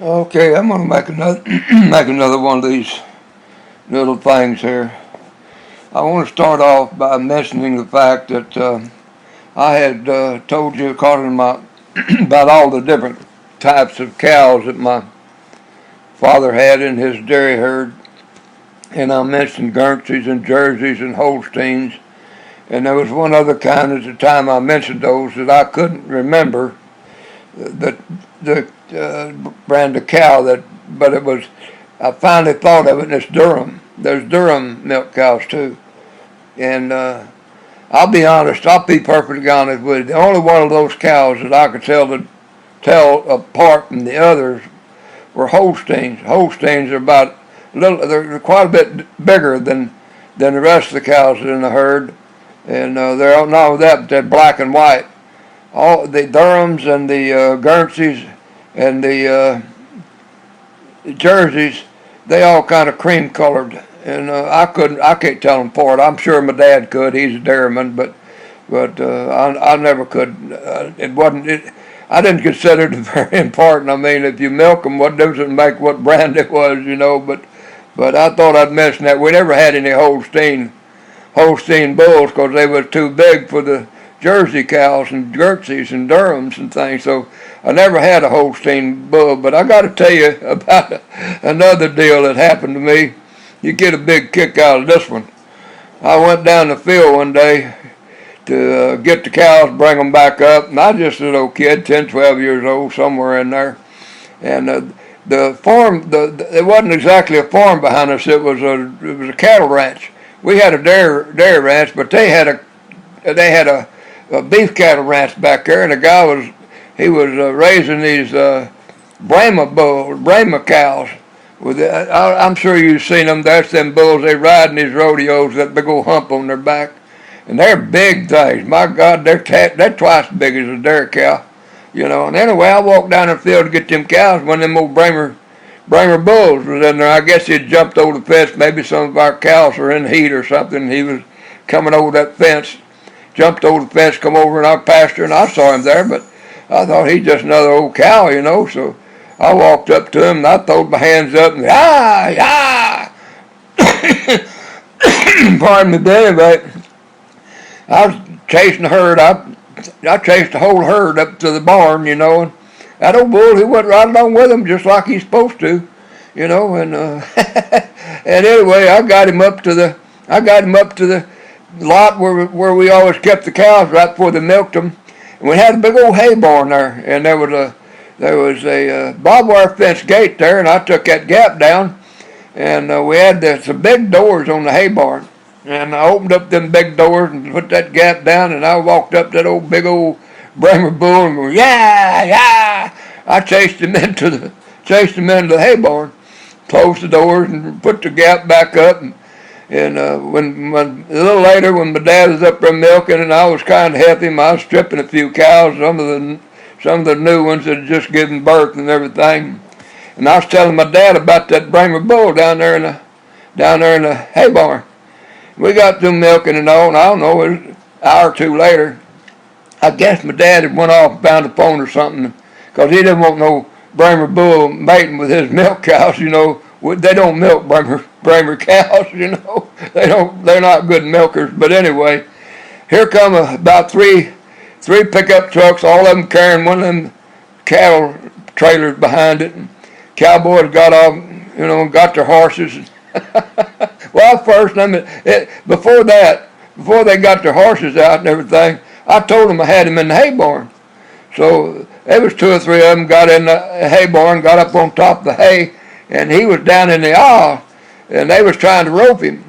Okay, I'm gonna make another make another one of these little things here. I want to start off by mentioning the fact that I had told you, according to my about all the different types of cows that my father had in his dairy herd, and I mentioned Guernseys and Jerseys and Holsteins, and there was one other kind at the time I mentioned those that I couldn't remember the brand of cow that, but it was. I finally thought of it, and it's Durham. There's Durham milk cows too, and I'll be honest. I'll be perfectly honest with you. The only one of those cows that I could tell apart from the others were Holsteins. Holsteins are about they're quite a bit bigger than the rest of the cows in the herd, and they're not only that, but they're black and white. All the Durhams and the Guernseys and the Jerseys, they all kind of cream colored, and I can't tell them apart. I'm sure my dad could. He's a dairyman, but I never could. It wasn't. I didn't consider it very important. I mean, if you milk them, what difference it make what brand it was, you know? But I thought I'd mention that we never had any Holstein bulls because they was too big for the Jersey cows and Guernseys and Durhams and things. So I never had a Holstein bull. But I got to tell you about another deal that happened to me. You get a big kick out of this one. I went down the field one day to get the cows, bring them back up, and I was just a little kid, 10, 12 years old, somewhere in there. And the farm, it wasn't exactly a farm behind us. It was a cattle ranch. We had a dairy ranch, but they had a beef cattle ranch back there, and the guy was raising these Brahma cows. I'm sure you've seen them. That's them bulls they ride in these rodeos, that big old hump on their back, and they're big things. My God, they're twice as big as a dairy cow, you know. And anyway, I walked down the field to get them cows. One of them old Brahma bulls was in there. I guess he'd jumped over the fence. Maybe some of our cows were in heat or something. He was coming over that fence. Jumped over the fence, come over in our pasture, and I saw him there, but I thought he's just another old cow, you know, so I walked up to him, and I throwed my hands up, and pardon me, but anyway, I was chasing the herd. I chased the whole herd up to the barn, you know, and that old bull, he went right along with him just like he's supposed to, you know, and and anyway, I got him up to the lot where we always kept the cows right before they milked them, and we had a big old hay barn there, and there was a barbed wire fence gate there, and I took that gap down, and we had some big doors on the hay barn, and I opened up them big doors and put that gap down, and I walked up that big old Brahma bull and went, yeah. I chased him into the hay barn, closed the doors and put the gap back up. And when a little later, when my dad was up there milking, and I was kind of helping him, I was stripping a few cows, some of the new ones that had just given birth and everything. And I was telling my dad about that Brahma bull down there in the hay barn. We got through milking and all, and I don't know, it was an hour or two later. I guess my dad had went off and found a phone or something, because he didn't want no Brahma bull mating with his milk cows, you know. They don't milk Brahma cows, you know. They're not good milkers. But anyway, here come about three pickup trucks, all of them carrying one of them cattle trailers behind it. And cowboys got off, you know, got their horses. Well, first, before they got their horses out and everything, I told them I had them in the hay barn. So there was two or three of them got in the hay barn, got up on top of the hay, and he was down in the aisle, and they was trying to rope him.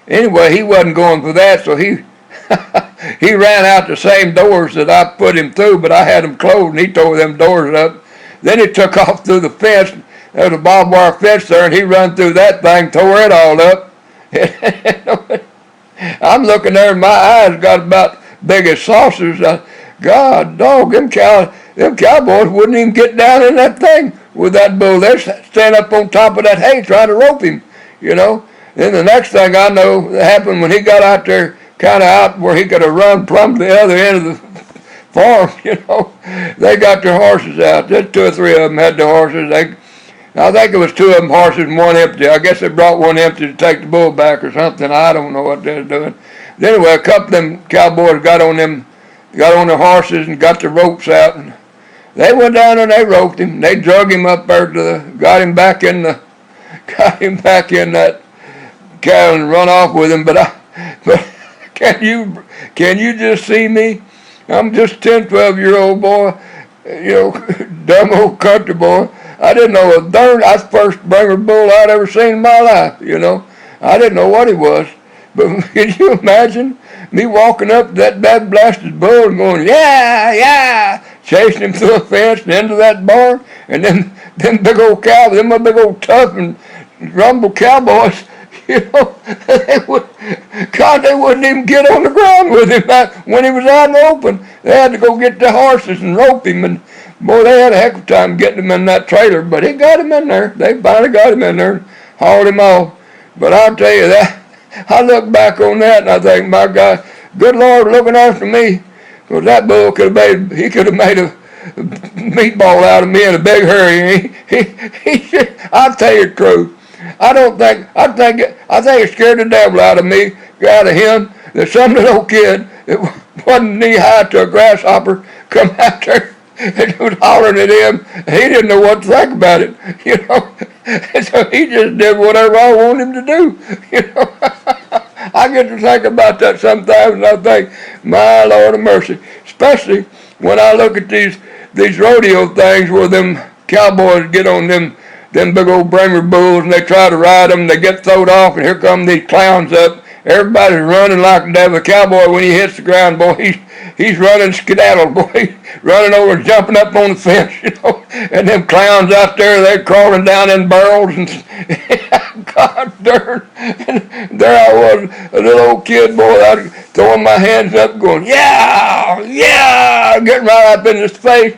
Anyway, he wasn't going for that, so he he ran out the same doors that I put him through, but I had them closed, and he tore them doors up. Then he took off through the fence. There was a barbed wire fence there, and he run through that thing, tore it all up. I'm looking there, and my eyes got about big as saucers. God, dog, them cowboys wouldn't even get down in that thing with that bull. They're standing up on top of that hay trying to rope him, you know. Then the next thing I know happened when he got out there, kind of out where he could have run plumb to the other end of the farm, you know. They got their horses out. There's two or three of them had their horses. I think it was two of them horses and one empty. I guess they brought one empty to take the bull back or something. I don't know what they're doing. But anyway, a couple of them cowboys got on their horses and got the ropes out, and they went down and they roped him. They drug him up there got him back in that cow and run off with him. But can you just see me? I'm just a 10, 12-year-old boy, dumb old country boy. I didn't know that's the first Bremer bull I'd ever seen in my life, I didn't know what he was. But can you imagine me walking up to that bad blasted bull and going, yeah, yeah, chasing him through a fence and into that barn, and then them big old cows, them big old tough and rumble cowboys, they wouldn't even get on the ground with him when he was out in the open. They had to go get the horses and rope him, and boy, they had a heck of a time getting him in that trailer, but he got him in there. They finally got him in there and hauled him off. But I'll tell you that, I look back on that and I think, my God, good Lord looking after me. Because that bull could have made a meatball out of me in a big hurry. I'll tell you the truth. I think it scared the devil out of me, out of him, that some little kid that wasn't knee high to a grasshopper come out there and was hollering at him. He didn't know what to think about it, And so he just did whatever I wanted him to do, I get to think about that sometimes, and I think, my Lord of mercy, especially when I look at these rodeo things where them cowboys get on them big old Bremer bulls and they try to ride them, they get thrown off, and here come these clowns up. Everybody's running like the devil. The cowboy, when he hits the ground, boy, he's running skedaddle, boy, running over and jumping up on the fence, and them clowns out there, they're crawling down in barrels, and God darn, and there I was, a little old kid, boy, I throwing my hands up going, yeah, yeah, getting right up in his face.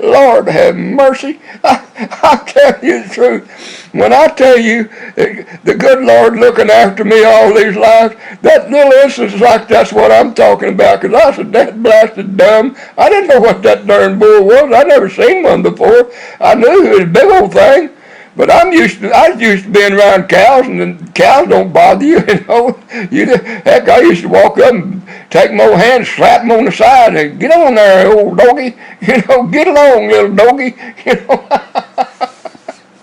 Lord have mercy. I'll tell you the truth. When I tell you the good Lord looking after me all these lives, that little instance like that's what I'm talking about, because I was that blasted dumb. I didn't know what that darn bull was. I'd never seen one before. I knew it was a big old thing. But I was used to being around cows, and the cows don't bother you, Heck, I used to walk up and take my old hand, slap them on the side, and get on there, old doggy, get along, little doggy,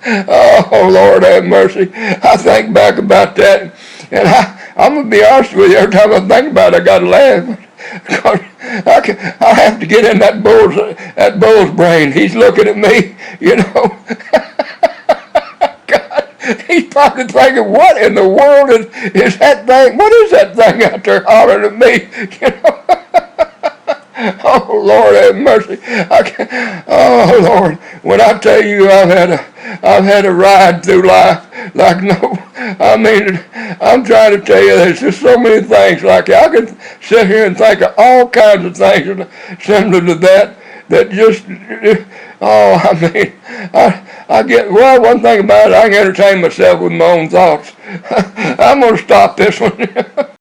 Oh, Lord have mercy. I think back about that, and I'm going to be honest with you, every time I think about it, I got to laugh. Because I have to get in that bull's brain. He's looking at me, He's probably thinking, what in the world is that thing? What is that thing out there hollering at me? Oh, Lord have mercy. Oh, Lord. When I tell you I've had a ride through life like I'm trying to tell you there's just so many things like that. I can sit here and think of all kinds of things similar to that just, one thing about it, I can entertain myself with my own thoughts. I'm going to stop this one.